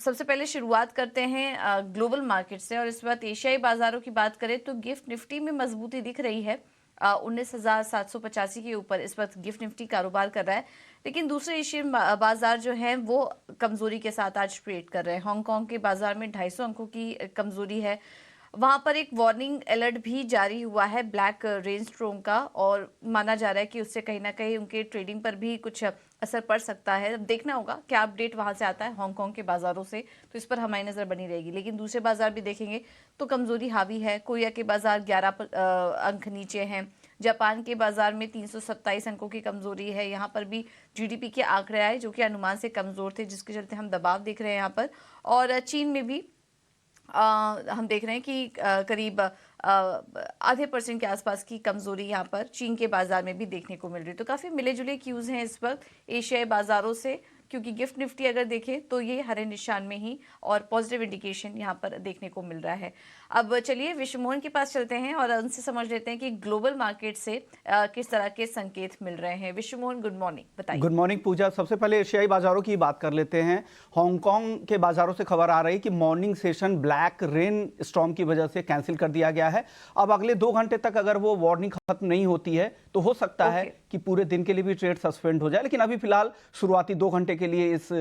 सबसे पहले शुरुआत करते हैं ग्लोबल मार्केट से और इस वक्त एशियाई बाजारों की बात करें तो गिफ्ट निफ्टी में मजबूती दिख रही है। 19,785 के ऊपर इस वक्त गिफ्ट निफ्टी कारोबार कर रहा है। लेकिन दूसरे एशियन बाजार जो हैं वो कमजोरी के साथ आज ट्रेड कर रहे हैं। हांगकांग के बाजार में 250 अंकों की कमजोरी है। वहां पर एक वार्निंग अलर्ट भी जारी हुआ है ब्लैक रेन स्टॉर्म का, और माना जा रहा है कि उससे कहीं ना कहीं उनके ट्रेडिंग पर भी कुछ असर पड़ सकता है। अब देखना होगा क्या अपडेट वहां से आता है हांगकांग के बाजारों से, तो इस पर हमारी नजर बनी रहेगी। लेकिन दूसरे बाजार भी देखेंगे तो कमजोरी हावी है। कोरिया के बाजार 11 अंक नीचे हैं। जापान के बाजार में 327 अंकों की कमजोरी है। यहाँ पर भी जीडीपी के आंकड़े आए जो कि अनुमान से कमजोर थे, जिसके चलते हम दबाव देख रहे हैं यहाँ पर। और चीन में भी हम देख रहे हैं कि करीब आधे % के आसपास की कमजोरी यहाँ पर चीन के बाजार में भी देखने को मिल रही है। तो काफी मिले जुले क्यूज हैं इस वक्त एशियाई बाजारों से, क्योंकि गिफ्ट निफ्टी अगर देखें तो ये हरे निशान में ही और पॉजिटिव इंडिकेशन यहाँ पर देखने को मिल रहा है। अब चलिए विश्वमोहन के पास चलते हैं और उनसे समझ लेते हैं कि ग्लोबल मार्केट से किस तरह के संकेत मिल रहे हैं। विश्वमोहन, गुड मॉर्निंग, बताइए। गुड मॉर्निंग पूजा। सबसे पहले एशियाई बाजारों की बात कर लेते हैं। हांगकांग के बाजारों से खबर आ रही है कि morning session black rain storm की वजह से कैंसिल कर दिया गया है। अब अगले 2 घंटे तक अगर वो वार्निंग खत्म नहीं होती है तो हो सकता है कि पूरे दिन के लिए भी ट्रेड सस्पेंड हो जाए, लेकिन अभी फिलहाल शुरुआती 2 घंटे के लिए इस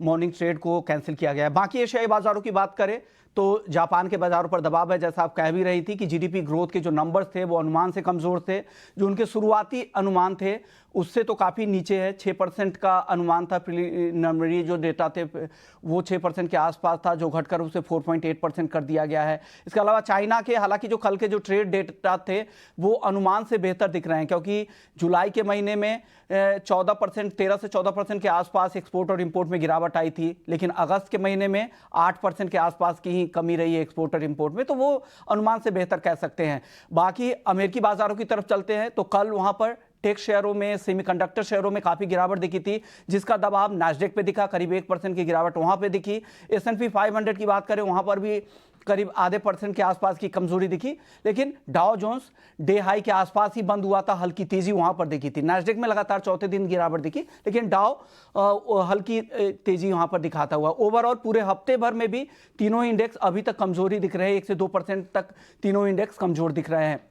मॉर्निंग ट्रेड को कैंसिल किया गया है। बाकी एशियाई बाजारों की बात करें तो जापान के बाजारों पर दबाव है। जैसा आप कह भी रही थी कि जीडीपी ग्रोथ के जो नंबर्स थे वो अनुमान से कमजोर थे। जो उनके शुरुआती अनुमान थे उससे तो काफ़ी नीचे है। 6% का अनुमान था, प्रिलिमिनरी जो डेटा थे वो 6% के आसपास था, जो घटकर उसे 4.8% कर दिया गया है। इसके अलावा चाइना के हालांकि जो कल के जो ट्रेड डेटा थे वो अनुमान से बेहतर दिख रहे हैं, क्योंकि जुलाई के महीने में 13 से 14% के आसपास एक्सपोर्ट और इंपोर्ट में गिरावट आई थी, लेकिन अगस्त के महीने में 8% के आसपास की ही कमी रही है एक्सपोर्ट और इंपोर्ट में, तो वो अनुमान से बेहतर कह सकते हैं। बाकी अमेरिकी बाजारों की तरफ चलते हैं तो कल वहां पर टेक शेयरों में, सेमीकंडक्टर शेयरों में काफी गिरावट दिखी थी, जिसका दबाव नैस्डैक पे दिखा। करीब 1% की गिरावट वहां पे दिखी। S&P 500 की बात करें वहां पर भी करीब आधे % के आसपास की कमजोरी दिखी, लेकिन डाउ जोन्स डे हाई के आसपास ही बंद हुआ था। हल्की तेजी वहां पर दिखी थी। नैस्डैक में लगातार चौथे दिन गिरावट दिखी, लेकिन डाउ हल्की तेजी वहां पर दिखाता हुआ। ओवरऑल पूरे हफ्ते भर में भी तीनों इंडेक्स अभी तक कमजोरी दिख रहे हैं। 1 से 2% तक तीनों इंडेक्स कमजोर दिख रहे हैं।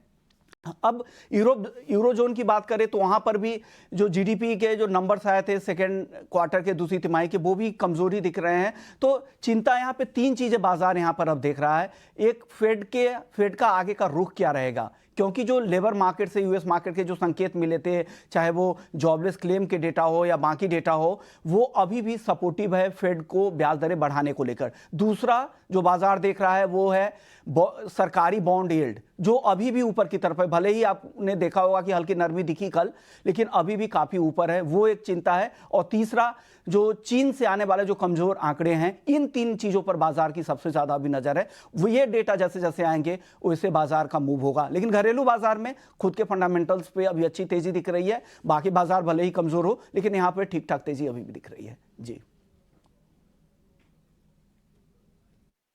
अब यूरोजोन की बात करें तो वहां पर भी जो जीडीपी के जो नंबर्स आए थे सेकेंड क्वार्टर के, दूसरी तिमाही के, वो भी कमजोरी दिख रहे हैं। तो चिंता यहां पे 3 चीजें बाजार यहां पर अब देख रहा है। एक, फेड का आगे का रुख क्या रहेगा, क्योंकि जो लेबर मार्केट से यूएस मार्केट के जो संकेत मिले थे, चाहे वो जॉबलेस क्लेम के डेटा हो या बाकी डेटा हो, वो अभी भी सपोर्टिव है फेड को ब्याज दरें बढ़ाने को लेकर। दूसरा जो बाजार देख रहा है वो है सरकारी बॉन्ड यील्ड, जो अभी भी ऊपर की तरफ है। भले ही आपने देखा होगा कि हल्की नरमी दिखी कल, लेकिन अभी भी काफी ऊपर है, वो एक चिंता है। और तीसरा, जो चीन से आने वाले जो कमजोर आंकड़े हैं, इन 3 चीजों पर बाजार की सबसे ज्यादा अभी नजर है। वो ये डेटा जैसे जैसे आएंगे वैसे बाजार का मूव होगा। लेकिन घरेलू बाजार में खुद के फंडामेंटल्स पे अभी अच्छी तेजी दिख रही है। बाकी बाजार भले ही कमजोर हो, लेकिन यहां पर ठीक ठाक तेजी अभी भी दिख रही है। जी,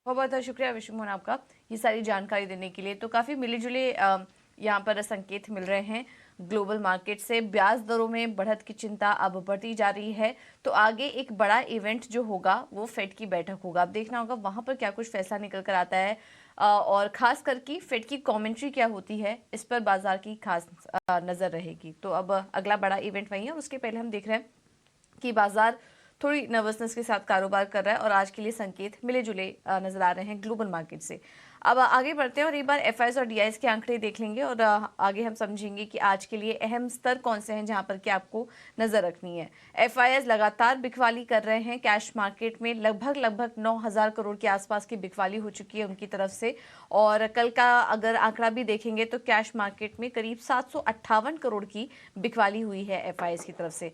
बहुत बहुत शुक्रिया विश्वमोहन आपका ये सारी जानकारी देने के लिए। तो काफ़ी मिले जुले यहाँ पर संकेत मिल रहे हैं ग्लोबल मार्केट से। ब्याज दरों में बढ़त की चिंता अब बढ़ती जा रही है। तो आगे एक बड़ा इवेंट जो होगा वो फेड की बैठक होगा। अब देखना होगा वहां पर क्या कुछ फैसला निकल कर आता है, और खास करके फेड की कमेंट्री क्या होती है, इस पर बाजार की खास नजर रहेगी। तो अब अगला बड़ा इवेंट वही है। उसके पहले हम देख रहे हैं कि बाजार थोड़ी नर्वसनेस के साथ कारोबार कर रहा है और आज के लिए संकेत मिले जुले नजर आ रहे हैं ग्लोबल मार्केट से। अब आगे बढ़ते हैं और एक बार एफआईएस और डीआईएस के आंकड़े देख लेंगे और आगे हम समझेंगे कि आज के लिए अहम स्तर कौन से हैं जहां पर कि आपको नजर रखनी है। एफआईएस लगातार बिकवाली कर रहे हैं। कैश मार्केट में लगभग 9,000 करोड़ के आसपास की बिकवाली हो चुकी है उनकी तरफ से। और कल का अगर आंकड़ा भी देखेंगे तो कैश मार्केट में करीब 758 करोड़ की बिकवाली हुई है एफआईएस की तरफ से।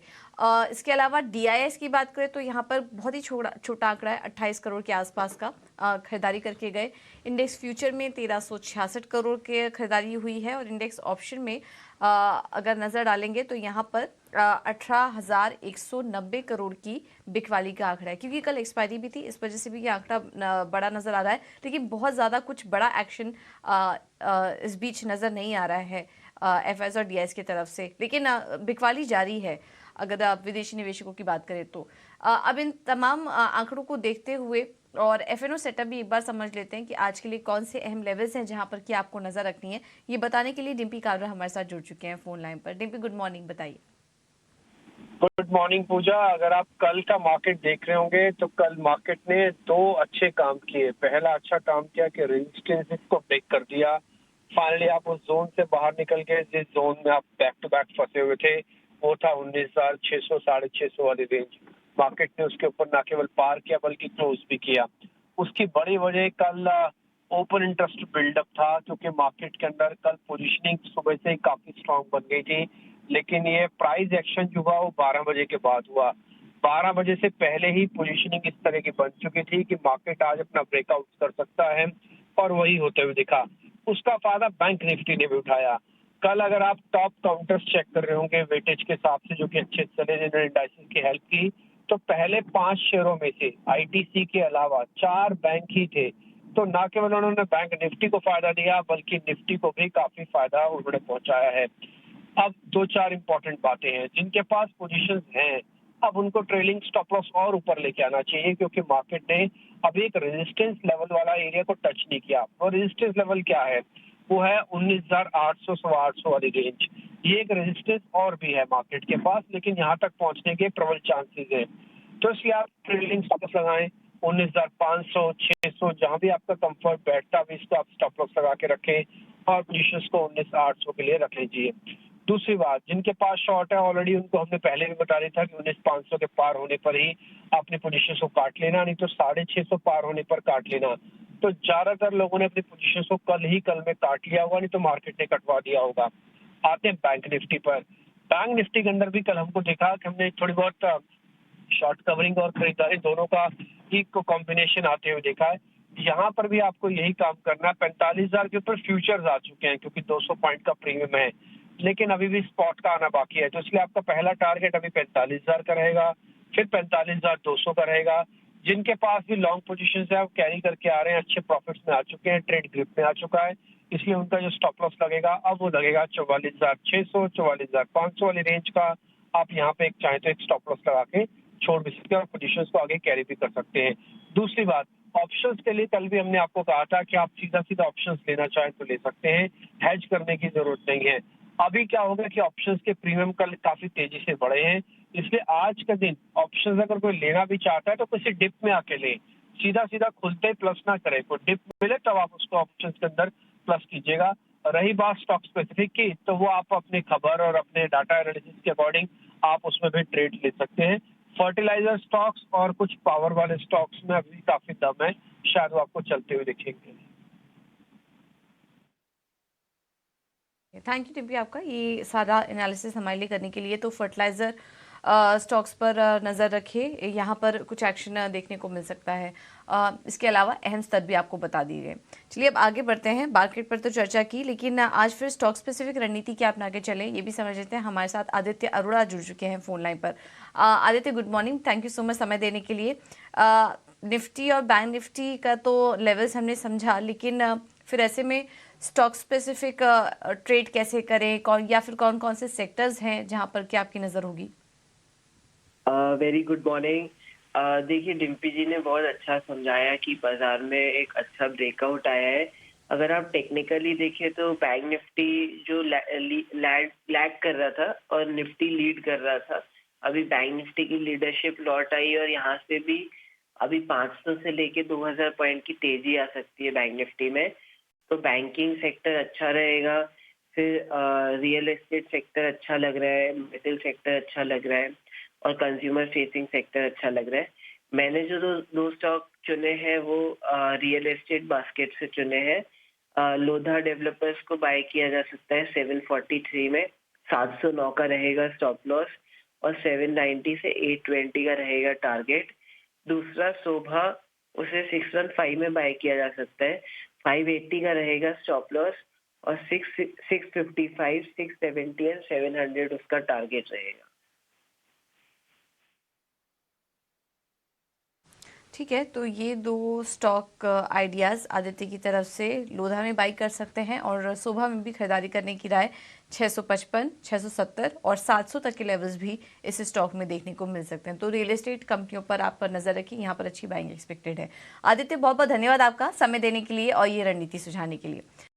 इसके अलावा डीआईएस की बात करें तो यहाँ पर बहुत ही छोटा आंकड़ा है, 28 करोड़ के आसपास का खरीदारी करके गए। इंडेक्स फ्यूचर में 1366 करोड़ के खरीदारी हुई है और इंडेक्स ऑप्शन में अगर नजर डालेंगे तो यहाँ पर 18,190 करोड़ की बिकवाली का आंकड़ा है। क्योंकि कल एक्सपायरी भी थी, इस वजह से भी ये आंकड़ा बड़ा नजर आ रहा है, लेकिन बहुत ज्यादा कुछ बड़ा एक्शन इस बीच नजर नहीं आ रहा है एफआईएस और डीआईएस की तरफ से। लेकिन बिकवाली जारी है। अगर आप विदेशी निवेशकों की बात करें तो। अब इन तमाम आंकड़ों को देखते हुए और एफएनओ सेटअप भी एक बार समझ लेते हैं कि आज के लिए कौन से अहम लेवल्स हैं जहां पर कि आपको नजर रखनी है। ये बताने के लिए डिम्पी कालरा हमारे साथ जुड़ चुके हैं फोन लाइन पर। डिम्पी, गुड मॉर्निंग, बताइए। गुड मॉर्निंग पूजा। अगर आप कल का मार्केट देख रहे होंगे तो कल मार्केट ने दो अच्छे काम किए। पहला अच्छा काम किया कि रेजिस्टेंस को ब्रेक कर दिया। फाइनली आप उस जोन से बाहर निकल गए जिस जोन में आप बैक टू बैक फंसे हुए थे। वो था 19,600 650 वाली रेंज। मार्केट ने उसके ऊपर ना केवल पार किया बल्कि क्लोज भी किया। उसकी बड़ी वजह कल ओपन इंटरेस्ट बिल्डअप था, क्योंकि मार्केट के अंदर कल पोजीशनिंग सुबह से ही काफी स्ट्रांग बन गई थी। लेकिन ये प्राइस एक्शन जो हुआ वो 12 बजे के बाद हुआ। 12 बजे से पहले ही पोजीशनिंग इस तरह की बन चुकी थी कि मार्केट आज अपना ब्रेकआउट कर सकता है, और वही होते हुए दिखा। उसका फायदा बैंक निफ्टी ने भी उठाया। कल अगर आप टॉप काउंटर्स चेक कर रहे होंगे वेटेज के हिसाब से जो कि अच्छे चले, जिन्होंने इंडाइसेस की हेल्प की, तो पहले 5 शेयरों में से आईटीसी के अलावा 4 बैंक ही थे। तो ना केवल उन्होंने बैंक निफ्टी को फायदा दिया बल्कि निफ्टी को भी काफी फायदा उन्होंने पहुंचाया है। अब 2-4 इंपॉर्टेंट बातें हैं। जिनके पास पोजीशंस हैं, अब उनको ट्रेलिंग स्टॉप लॉस और ऊपर लेके आना चाहिए, क्योंकि मार्केट ने अभी एक रेजिस्टेंस लेवल वाला एरिया को टच नहीं किया। और रेजिस्टेंस लेवल क्या है? वो है 19,800 800 वाली रेंज। ये एक रेजिस्टेंस और भी है मार्केट के पास, लेकिन यहाँ तक पहुंचने के प्रबल चांसेस हैं। तो इसलिए आप ट्रेलिंग स्टॉप लॉस लगाएं 19,500 600, जहां भी आपका कंफर्ट बैठता है इसको आप स्टॉप लॉस लगा के रखें, और पोजीशंस को 19,800 के लिए रख लीजिए। दूसरी बात, जिनके पास शॉर्ट है ऑलरेडी, उनको हमने पहले भी बता दिया था कि 19,500 के पार होने पर ही अपनी पोजीशन को काट लेना, नहीं तो 650 पार होने पर काट लेना। तो ज्यादातर लोगों ने अपनी पोजीशन को कल में काट लिया होगा, नहीं तो मार्केट ने कटवा दिया होगा। आते हैं बैंक निफ्टी पर। बैंक निफ्टी के अंदर भी कल हमको देखा कि हमने थोड़ी बहुत शॉर्ट कवरिंग और खरीदारी दोनों का ही कॉम्बिनेशन आते हुए देखा है। यहाँ पर भी आपको यही काम करना है। 45,000 के ऊपर फ्यूचर्स आ चुके हैं, क्योंकि 200 पॉइंट का प्रीमियम है, लेकिन अभी भी स्पॉट का आना बाकी है। तो इसलिए आपका पहला टारगेट अभी 45,000 का रहेगा, फिर 45,200 का रहेगा। जिनके पास भी लॉन्ग पोजीशन है वो कैरी करके आ रहे हैं, अच्छे प्रॉफिट्स में आ चुके हैं, ट्रेड ग्रिप में आ चुका है, इसलिए उनका जो स्टॉप लॉस लगेगा अब वो लगेगा 44,600 44,500 वाली रेंज का। आप यहाँ पे एक चाहे तो एक स्टॉप लॉस लगा के छोड़ भी सकते हैं और पोजीशंस को आगे कैरी भी कर सकते हैं। दूसरी बात, ऑप्शंस के लिए कल भी हमने आपको कहा था कि आप सीधा सीधा ऑप्शंस लेना चाहें तो ले सकते हैं, हेज करने की जरूरत नहीं है। अभी क्या होगा कि ऑप्शंस के प्रीमियम कल काफी तेजी से बढ़े हैं, इसलिए आज का दिन ऑप्शंस अगर कोई लेना भी चाहता है तो किसी डिप में आके ले, सीधा सीधा खुलते प्लस ना करे। कोई डिप मिले तब आप उसको ऑप्शंस के अंदर प्लस कीजिएगा। रही बात स्टॉक स्पेसिफिक की, तो वो आप अपने खबर और अपने डाटा एनालिसिस के अकॉर्डिंग आप उसमें भी ट्रेड ले सकते हैं। फर्टिलाइजर स्टॉक्स और कुछ पावर वाले स्टॉक्स में अभी काफी दम है, शायद वो आपको चलते हुए दिखेंगे। थैंक यू टिम्पी आपका ये सारा एनालिसिस हमारे लिए करने के लिए। तो फर्टिलाइज़र स्टॉक्स पर नज़र रखिए, यहाँ पर कुछ एक्शन देखने को मिल सकता है। इसके अलावा अहम स्तर भी आपको बता दिए गए। चलिए अब आगे बढ़ते हैं। मार्केट पर तो चर्चा की, लेकिन आज फिर स्टॉक स्पेसिफिक रणनीति क्या अपना के चले ये भी समझ लेते हैं। हमारे साथ आदित्य अरोड़ा जुड़ चुके हैं फोन लाइन पर। Aditya, good morning, thank you so much समय देने के लिए। निफ्टी और बैंक निफ्टी का तो लेवल्स हमने समझा, लेकिन फिर ऐसे में स्टॉक स्पेसिफिक ट्रेड कैसे करें, कौन या फिर कौन कौन से सेक्टर्स हैं जहां पर क्या आपकी नज़र होगी? Very good morning. देखिए, डिम्पी जी ने बहुत अच्छा समझाया कि बाजार में एक अच्छा ब्रेकआउट आया है। अगर आप टेक्निकली देखें तो बैंक निफ्टी जो लैग कर रहा था और निफ्टी लीड कर रहा था, अभी बैंक निफ्टी की लीडरशिप लौट आई और यहाँ से भी अभी 500 से लेके 2000 पॉइंट की तेजी आ सकती है बैंक निफ्टी में। तो बैंकिंग सेक्टर अच्छा रहेगा, फिर रियल एस्टेट सेक्टर अच्छा लग रहा है, मेटल सेक्टर अच्छा लग रहा है और कंज्यूमर फेसिंग सेक्टर अच्छा लग रहा है। मैंने जो दो स्टॉक चुने हैं वो रियल एस्टेट बास्केट से चुने हैं। लोधा डेवलपर्स को बाय किया जा सकता है 743 में, 709 का रहेगा स्टॉप लॉस और 790 से 820 का रहेगा टारगेट। दूसरा शोभा, उसे 615 में बाय किया जा सकता है, 580 का रहेगा स्टॉप लॉस और 655 670 एंड 700 उसका टारगेट रहेगा। ठीक है, तो ये दो स्टॉक आइडियाज़ आदित्य की तरफ से लोधा में बाई कर सकते हैं और शोभा में भी खरीदारी करने की राय 655, 670 और 700 तक के लेवल्स भी इस स्टॉक में देखने को मिल सकते हैं। तो रियल एस्टेट कंपनियों पर आप पर नजर रखिए, यहाँ पर अच्छी बाइंग एक्सपेक्टेड है। आदित्य, बहुत बहुत धन्यवाद आपका समय देने के लिए और ये रणनीति सुझाने के लिए।